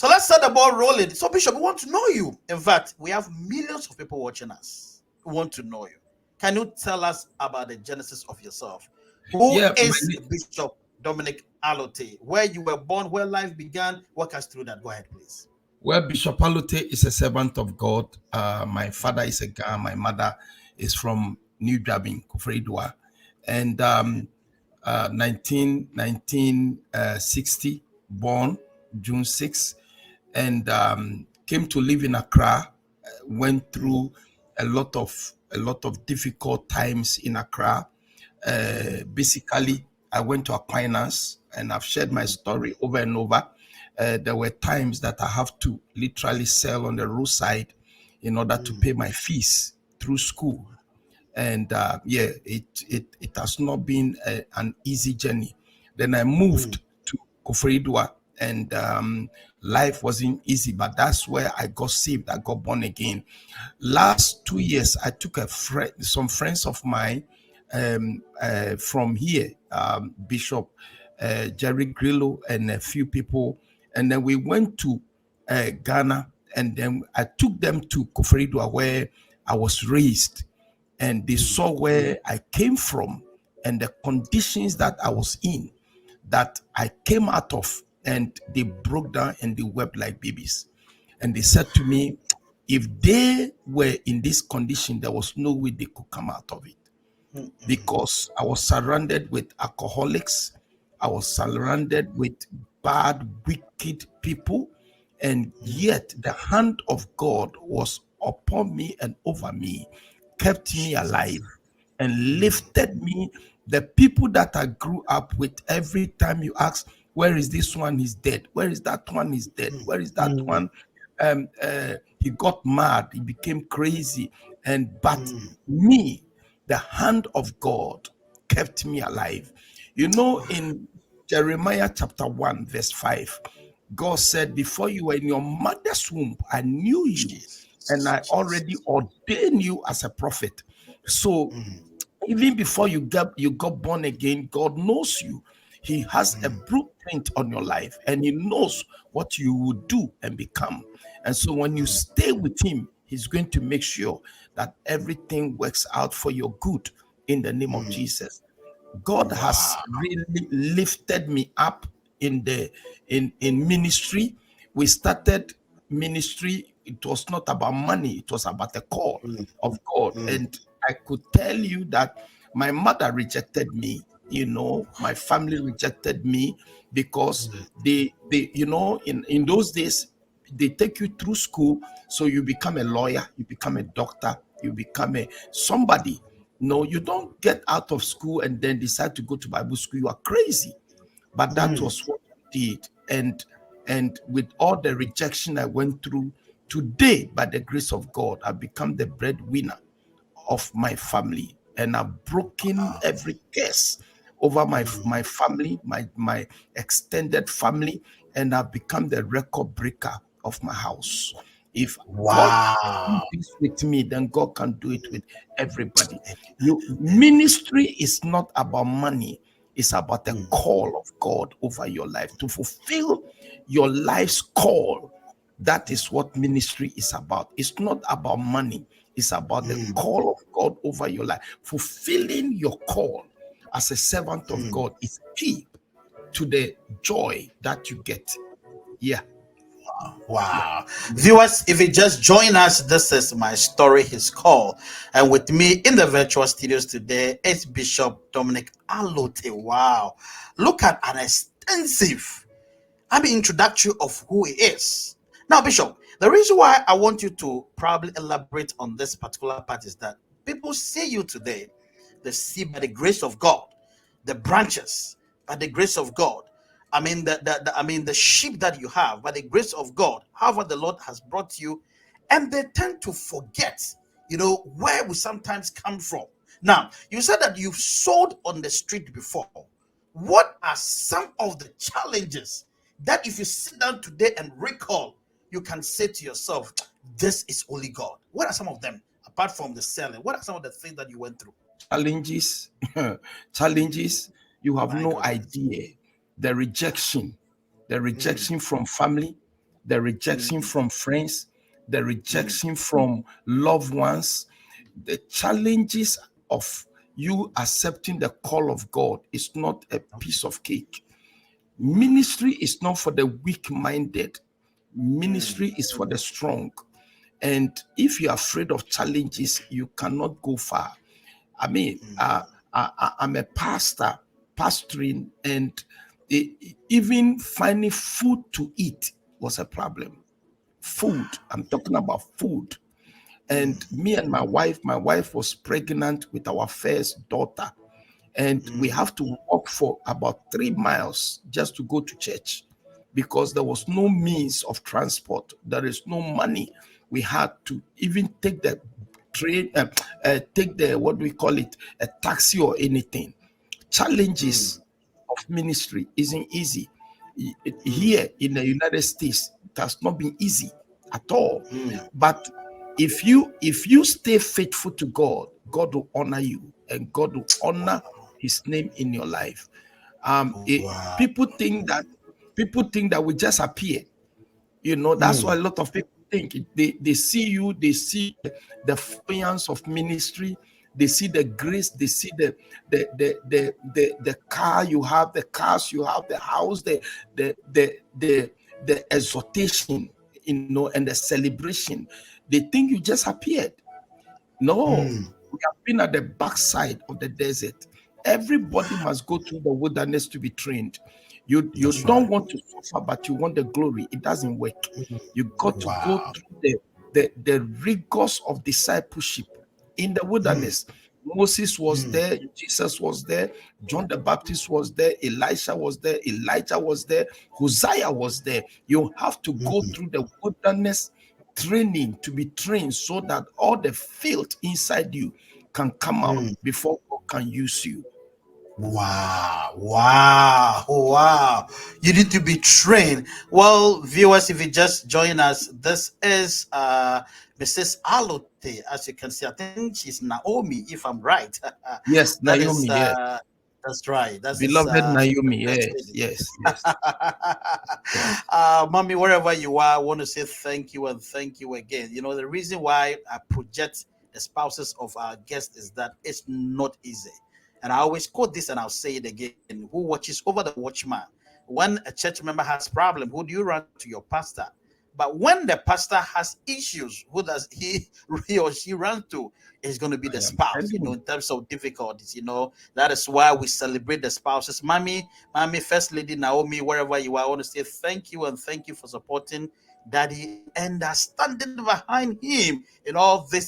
So let's set the ball rolling. So, Bishop, we want to know you. In fact, we have millions of people watching us who want to know you. Can you tell us about the genesis of yourself? Who Yeah, is Bishop Dominic Alote? Where you were born, where life began? Walk us through that. Go ahead, please. well, Bishop Alote is a servant of God. My father is a Ghana. My mother is from New Drabin, Kufreidua. And 1960, born June 6, and came to live in Accra. Went through a lot of difficult times in Accra. Basically, I went to Aquinas, and I've shared my story over and over. There were times that I have to literally sell on the roadside in order to pay my fees through school. And it has not been an easy journey. Then I moved to Kofreidua, and life wasn't easy, but that's where I got saved. I got born again. Last 2 years, I took some friends of mine from here, Bishop Jerry Grillo and a few people, and then we went to Ghana, and then I took them to Kofreidua, where I was raised, and they saw where I came from and the conditions that I was in, that I came out of, and they broke down and they wept like babies. And they said to me, if they were in this condition, there was no way they could come out of it, because I was surrounded with alcoholics. I was surrounded with bad, wicked people. And yet the hand of God was upon me and over me, kept me alive, and lifted me. The people that I grew up with, every time you ask, where is this one? He's dead. Where is that one? He's dead. Where is that one? He got mad. He became crazy. But me, the hand of God kept me alive. You know, in Jeremiah chapter 1, verse 5, God said, before you were in your mother's womb, I knew you, and I already ordained you as a prophet. So even before you got born again, God knows you. He has a blueprint on your life, and he knows what you will do and become. And so when you stay with him, he's going to make sure that everything works out for your good in the name of Jesus. God has really lifted me up in ministry. We started ministry. It was not about money. It was about the call of God. And I could tell you that my mother rejected me. You know, my family rejected me because they in those days, they take you through school, so you become a lawyer, you become a doctor, you become a somebody. No, you don't get out of school and then decide to go to Bible school. You are crazy. But that was what I did. And with all the rejection I went through, today, by the grace of God, I've become the breadwinner of my family. And I've broken every curse over my family, my extended family, and I've become the record breaker of my house. If God can do this with me, then God can do it with everybody. Ministry is not about money. It's about the call of God over your life, to fulfill your life's call. That is what ministry is about. It's not about money. It's about the call of God over your life. Fulfilling your call as a servant of God is key to the joy that you get. Yeah. Wow. Viewers, if you just join us, this is My Story, His Call. And with me in the virtual studios today is Bishop Dominic Alote. Wow. Look at an extensive introduction of who he is. Now, Bishop, the reason why I want you to probably elaborate on this particular part is that people see you today, they see by the grace of God, the branches, by the grace of God. The sheep that you have, by the grace of God, however the Lord has brought you, and they tend to forget, where we sometimes come from. Now, you said that you've sold on the street before. What are some of the challenges that if you sit down today and recall, you can say to yourself, this is only God? What are some of them, apart from the selling? What are some of the things that you went through? Challenges, challenges, you have My no goodness. idea. The rejection from family, the rejection from friends, the rejection from loved ones, the challenges of you accepting the call of God is not a piece of cake. Ministry is not for the weak-minded. Ministry is for the strong. And if you're afraid of challenges, you cannot go far. I mean, I'm a pastor, pastoring, and even finding food to eat was a problem. Food, I'm talking about food. And me and my wife was pregnant with our first daughter, and we have to walk for about 3 miles just to go to church because there was no means of transport. There is no money. We had to even take the train, take the, what do we call it, a taxi or anything. Challenges of ministry isn't easy. Here in the United States, it has not been easy at all. But if you stay faithful to God, God will honor you and God will honor his name in your life. Wow. People think that we just appear. That's what a lot of people think. They see you, they see the fluence of ministry, they see the grace, they see the car you have, the cars you have, the house, the exhortation, and the celebration. They think you just appeared. No, we have been at the backside of the desert. Everybody must go through the wilderness to be trained. You That's don't right. want to suffer, but you want the glory. It doesn't work. You got to go Wow. through the rigors of discipleship in the wilderness. Moses was there, Jesus was there, John the Baptist was there, Elisha was there, Elijah was there, Hosea was there. You have to go through the wilderness training to be trained so that all the filth inside you can come out before God can use you. Wow, wow, oh, wow. You need to be trained. Well, viewers, if you just join us, this is Mrs. Alote. As you can see, I think she's Naomi, if I'm right. Yes, That is Naomi, yes. that's right. That is Beloved the Naomi, first yes, lady. yes, yes, yes. Mommy, wherever you are, I want to say thank you and thank you again. The reason why I project the spouses of our guests is that it's not easy. And I always quote this and I'll say it again. Who watches over the watchman? When a church member has problem, who do you run to? Your pastor. But when the pastor has issues, who does he or she run to? Is going to be I the am spouse, telling you. in terms of difficulties. That is why we celebrate the spouses. Mommy, First Lady Naomi, wherever you are, I want to say thank you and thank you for supporting Daddy and standing behind him in all these